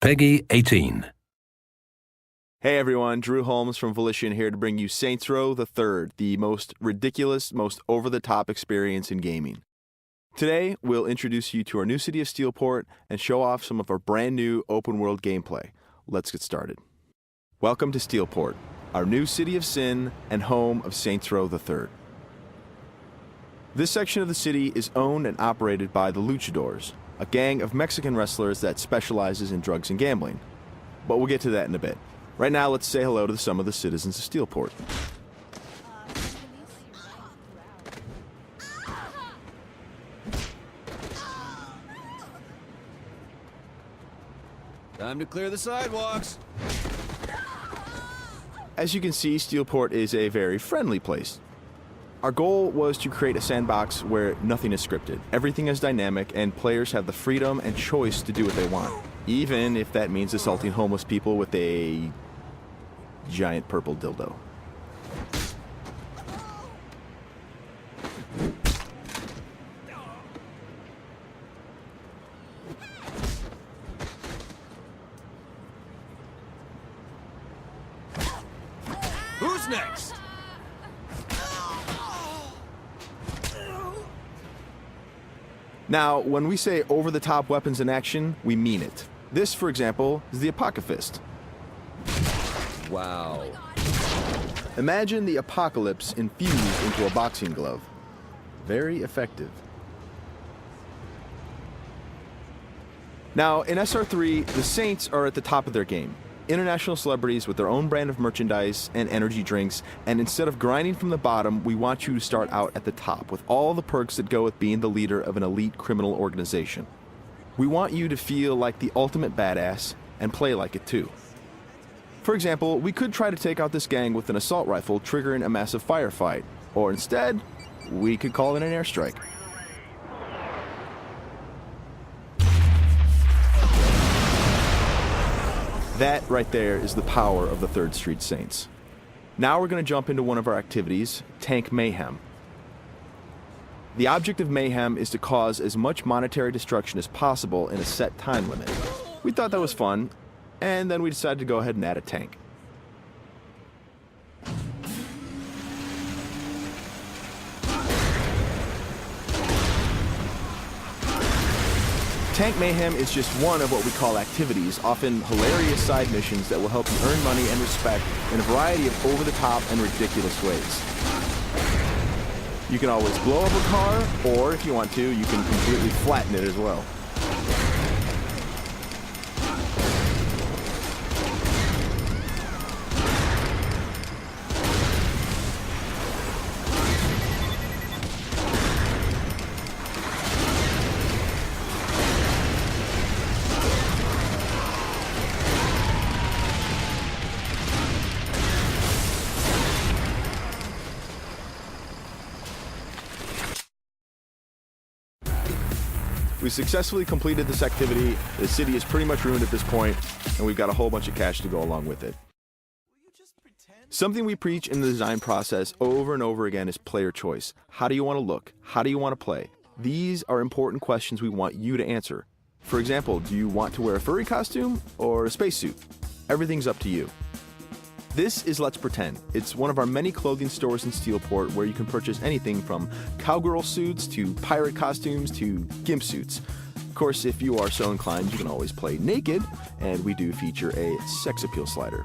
Peggy 18. Hey everyone, Drew Holmes from Volition here to bring you Saints Row the Third, the most ridiculous, most over-the-top experience in gaming. Today, we'll introduce you to our new city of Steelport and show off some of our brand new open-world gameplay. Let's get started. Welcome to Steelport, our new city of sin and home of Saints Row the Third. This section of the city is owned and operated by the Luchadors, a gang of Mexican wrestlers that specializes in drugs and gambling. But we'll get to that in a bit. Right now, let's say hello to some of the citizens of Steelport. Time to clear the sidewalks. As you can see, Steelport is a very friendly place. Our goal was to create a sandbox where nothing is scripted. Everything is dynamic, and players have the freedom and choice to do what they want, even if that means assaulting homeless people with a giant purple dildo. Who's next? Now, when we say over-the-top weapons in action, we mean it. This, for example, is the Apocafist. Wow. Imagine the apocalypse infused into a boxing glove. Very effective. Now, in SR3, the Saints are at the top of their game. International celebrities with their own brand of merchandise and energy drinks, and instead of grinding from the bottom, we want you to start out at the top with all the perks that go with being the leader of an elite criminal organization. We want you to feel like the ultimate badass and play like it too. For example, we could try to take out this gang with an assault rifle triggering a massive firefight, or instead, we could call it an airstrike. That right there is the power of the 3rd Street Saints. Now we're going to jump into one of our activities, Tank Mayhem. The object of Mayhem is to cause as much monetary destruction as possible in a set time limit. We thought that was fun, and then we decided to go ahead and add a tank. Tank Mayhem is just one of what we call activities, often hilarious side missions that will help you earn money and respect in a variety of over-the-top and ridiculous ways. You can always blow up a car, or if you want to, you can completely flatten it as well. We successfully completed this activity. The city is pretty much ruined at this point, and we've got a whole bunch of cash to go along with it. Something we preach in the design process over and over again is player choice. How do you want to look? How do you want to play? These are important questions we want you to answer. For example, do you want to wear a furry costume or a spacesuit? Everything's up to you. This is Let's Pretend. It's one of our many clothing stores in Steelport where you can purchase anything from cowgirl suits to pirate costumes to gimp suits. Of course, if you are so inclined, you can always play naked, and we do feature a sex appeal slider.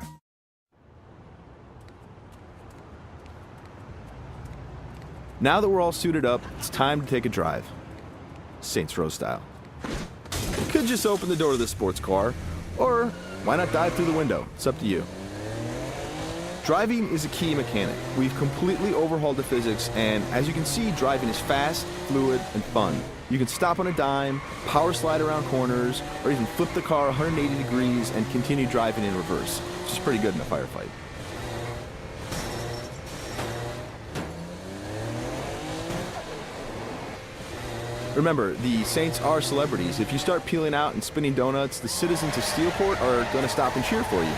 Now that we're all suited up, it's time to take a drive. Saints Row style. You could just open the door to the sports car, or why not dive through the window? It's up to you. Driving is a key mechanic. We've completely overhauled the physics, and as you can see, driving is fast, fluid, and fun. You can stop on a dime, power slide around corners, or even flip the car 180 degrees and continue driving in reverse, which is pretty good in a firefight. Remember, the Saints are celebrities. If you start peeling out and spinning donuts, the citizens of Steelport are going to stop and cheer for you.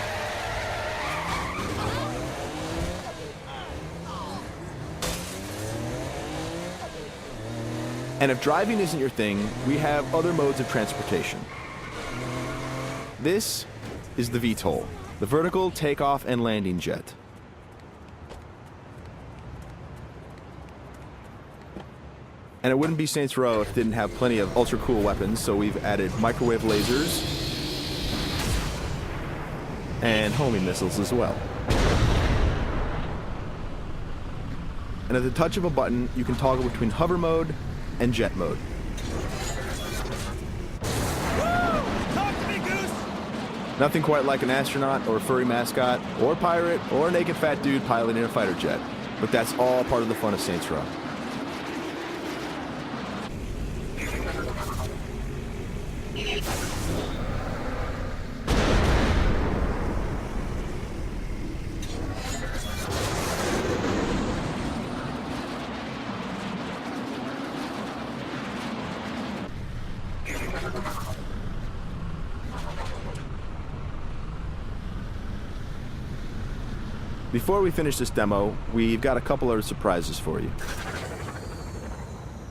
And if driving isn't your thing, we have other modes of transportation. This is the VTOL, the vertical takeoff and landing jet. And it wouldn't be Saints Row if it didn't have plenty of ultra cool weapons, so we've added microwave lasers and homing missiles as well. And at the touch of a button, you can toggle between hover mode and jet mode. Talk to me, Goose! Nothing quite like an astronaut or a furry mascot or pirate or a naked fat dude piloting a fighter jet. But that's all part of the fun of Saints Row. Before we finish this demo, we've got a couple of surprises for you.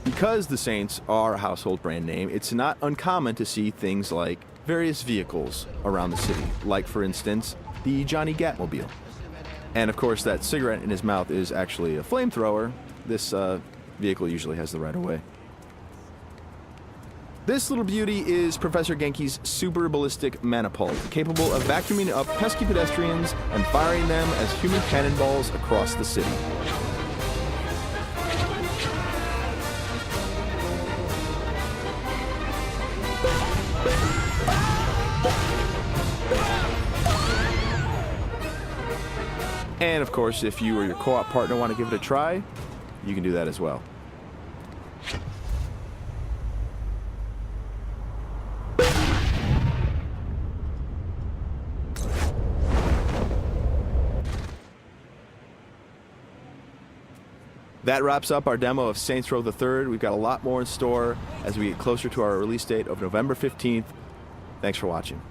Because the Saints are a household brand name, it's not uncommon to see things like various vehicles around the city, like, for instance, the Johnny Gatmobile. And of course, that cigarette in his mouth is actually a flamethrower. This vehicle usually has the right of way. This little beauty is Professor Genki's super ballistic manipult, capable of vacuuming up pesky pedestrians and firing them as human cannonballs across the city. And of course, if you or your co-op partner want to give it a try, you can do that as well. That wraps up our demo of Saints Row the Third. We've got a lot more in store as we get closer to our release date of November 15th. Thanks for watching.